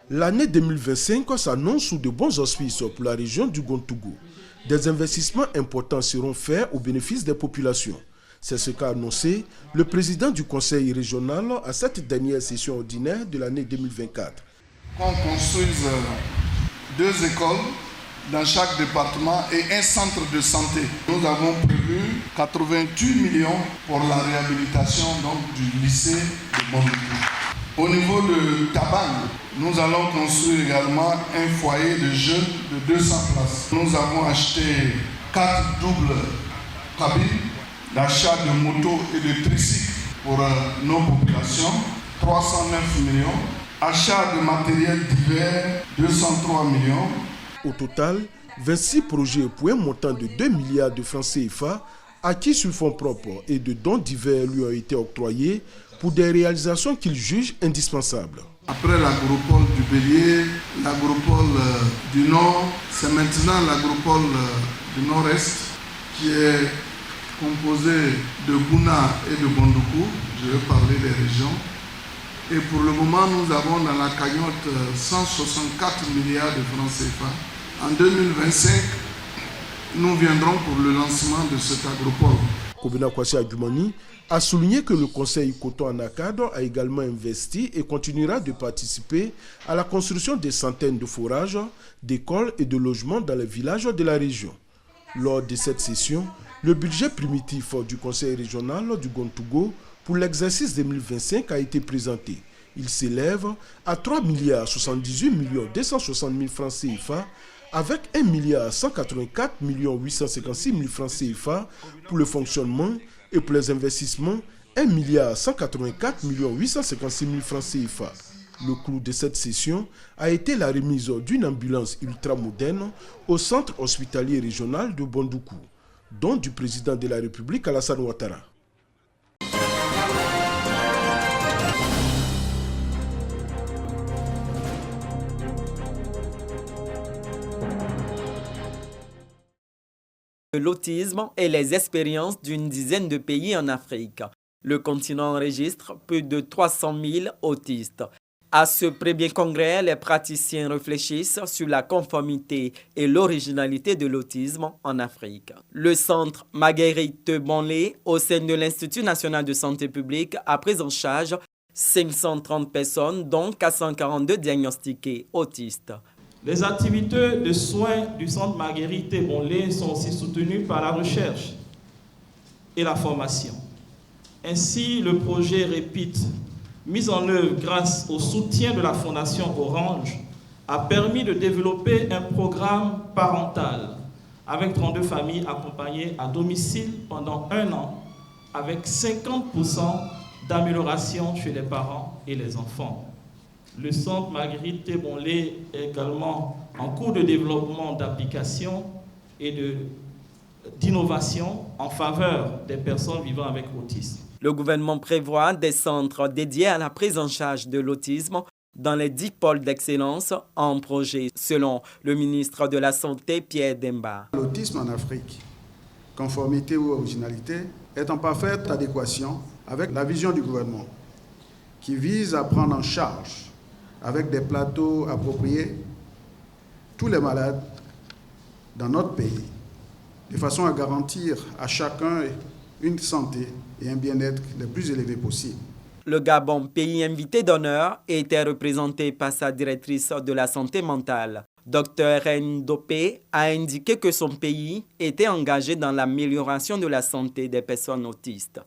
L'année 2025 s'annonce sous de bons auspices pour la région du Gontougou. Des investissements importants seront faits au bénéfice des populations. C'est ce qu'a annoncé le président du conseil régional à cette dernière session ordinaire de l'année 2024. Qu'on construise 2 écoles dans chaque département et un centre de santé. Nous avons prévu 88 millions pour la réhabilitation du lycée de Bondougou. Au niveau de Tabang, nous allons construire également un foyer de jeunes de 200 places. Nous avons acheté 4 doubles cabines d'achat de motos et de tricycles pour nos populations, 309 millions. Achat de matériel divers, 203 millions. Au total, 26 projets pour un montant de 2 milliards de francs CFA acquis sur fonds propres et de dons divers lui ont été octroyés pour des réalisations qu'il juge indispensables. Après l'agropole du Bélier, l'agropole du Nord, c'est maintenant l'agropole du Nord-Est qui est composée de Bouna et de Bondougou. Je vais parler des régions. Et pour le moment, nous avons dans la cagnotte 164 milliards de francs CFA. En 2025, nous viendrons pour le lancement de cet agropole. Kobina Kwasi Agumani a souligné que le conseil Coton Anacadre a également investi et continuera de participer à la construction des centaines de forages, d'écoles et de logements dans les villages de la région. Lors de cette session, le budget primitif du conseil régional du Gontougou pour l'exercice 2025 a été présenté. Il s'élève à 3 milliards 78 millions 260 000 francs CFA avec 1 milliard 184 millions 856 000 francs CFA pour le fonctionnement et pour les investissements 1 milliard 184 millions 856 000 francs CFA. Le clou de cette session a été la remise d'une ambulance ultramoderne au centre hospitalier régional de Bondougou, don du président de la République Alassane Ouattara. L'autisme et les expériences d'une dizaine de pays en Afrique. Le continent enregistre plus de 300 000 autistes. À ce premier congrès, les praticiens réfléchissent sur la conformité et l'originalité de l'autisme en Afrique. Le centre Marguerite Bonlé, au sein de l'Institut national de santé publique, a pris en charge 530 personnes, dont 442 diagnostiqués autistes. Les activités de soins du centre Marguerite Bonlé sont aussi soutenues par la recherche et la formation. Ainsi, le projet REPIT, mis en œuvre grâce au soutien de la Fondation Orange, a permis de développer un programme parental avec 32 familles accompagnées à domicile pendant 1 an, avec 50% d'amélioration chez les parents et les enfants. Le centre Marguerite Bonlé est également en cours de développement d'applications et d'innovation en faveur des personnes vivant avec autisme. Le gouvernement prévoit des centres dédiés à la prise en charge de l'autisme dans les 10 pôles d'excellence en projet, selon le ministre de la Santé, Pierre Demba. L'autisme en Afrique, conformité ou originalité, est en parfaite adéquation avec la vision du gouvernement qui vise à prendre en charge avec des plateaux appropriés tous les malades dans notre pays, de façon à garantir à chacun une santé et un bien-être les plus élevés possibles. Le Gabon, pays invité d'honneur, était représenté par sa directrice de la santé mentale. Dr Ren Dopé a indiqué que son pays était engagé dans l'amélioration de la santé des personnes autistes.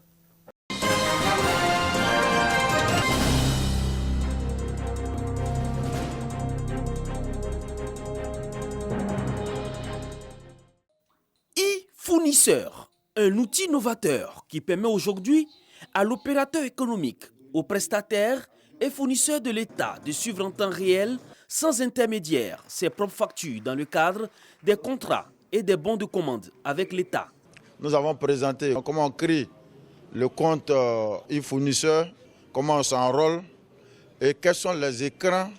Fournisseur, un outil novateur qui permet aujourd'hui à l'opérateur économique, aux prestataires et fournisseurs de l'État de suivre en temps réel, sans intermédiaire, ses propres factures dans le cadre des contrats et des bons de commande avec l'État. Nous avons présenté comment on crée le compte e-fournisseur, comment on s'enrôle et quels sont les écrans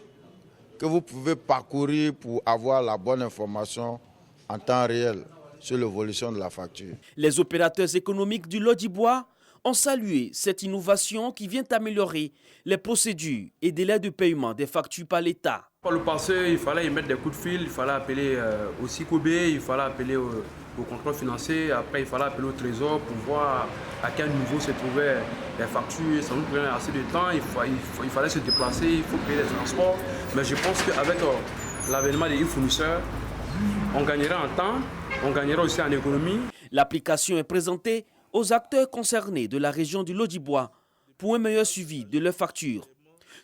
que vous pouvez parcourir pour avoir la bonne information en temps réel sur l'évolution de la facture. Les opérateurs économiques du Lodibois ont salué cette innovation qui vient améliorer les procédures et délais de paiement des factures par l'État. Par le passé, il fallait y mettre des coups de fil, il fallait appeler au SICOB, il fallait appeler au contrôle financier, après il fallait appeler au trésor pour voir à quel niveau se trouvaient les factures. Ça nous prenait assez de temps, il fallait se déplacer, il faut payer les transports. Mais je pense qu'avec l'avènement des e-fournisseurs, on gagnera en temps, on gagnera aussi en économie. L'application est présentée aux acteurs concernés de la région du Lodibois pour un meilleur suivi de leurs factures.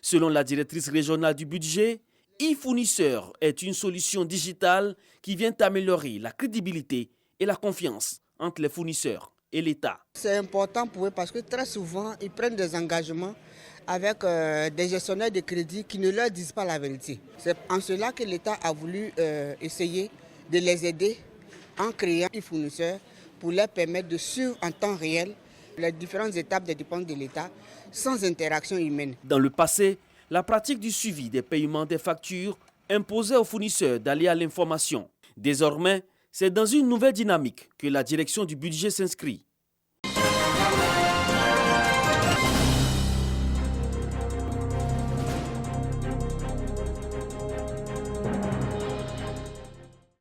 Selon la directrice régionale du budget, e-fournisseur est une solution digitale qui vient améliorer la crédibilité et la confiance entre les fournisseurs et l'État. C'est important pour eux parce que très souvent, ils prennent des engagements avec des gestionnaires de crédit qui ne leur disent pas la vérité. C'est en cela que l'État a voulu essayer de les aider en créant e-fournisseurs pour leur permettre de suivre en temps réel les différentes étapes des dépenses de l'État sans interaction humaine. Dans le passé, la pratique du suivi des paiements des factures imposait aux fournisseurs d'aller à l'information. Désormais, c'est dans une nouvelle dynamique que la direction du budget s'inscrit.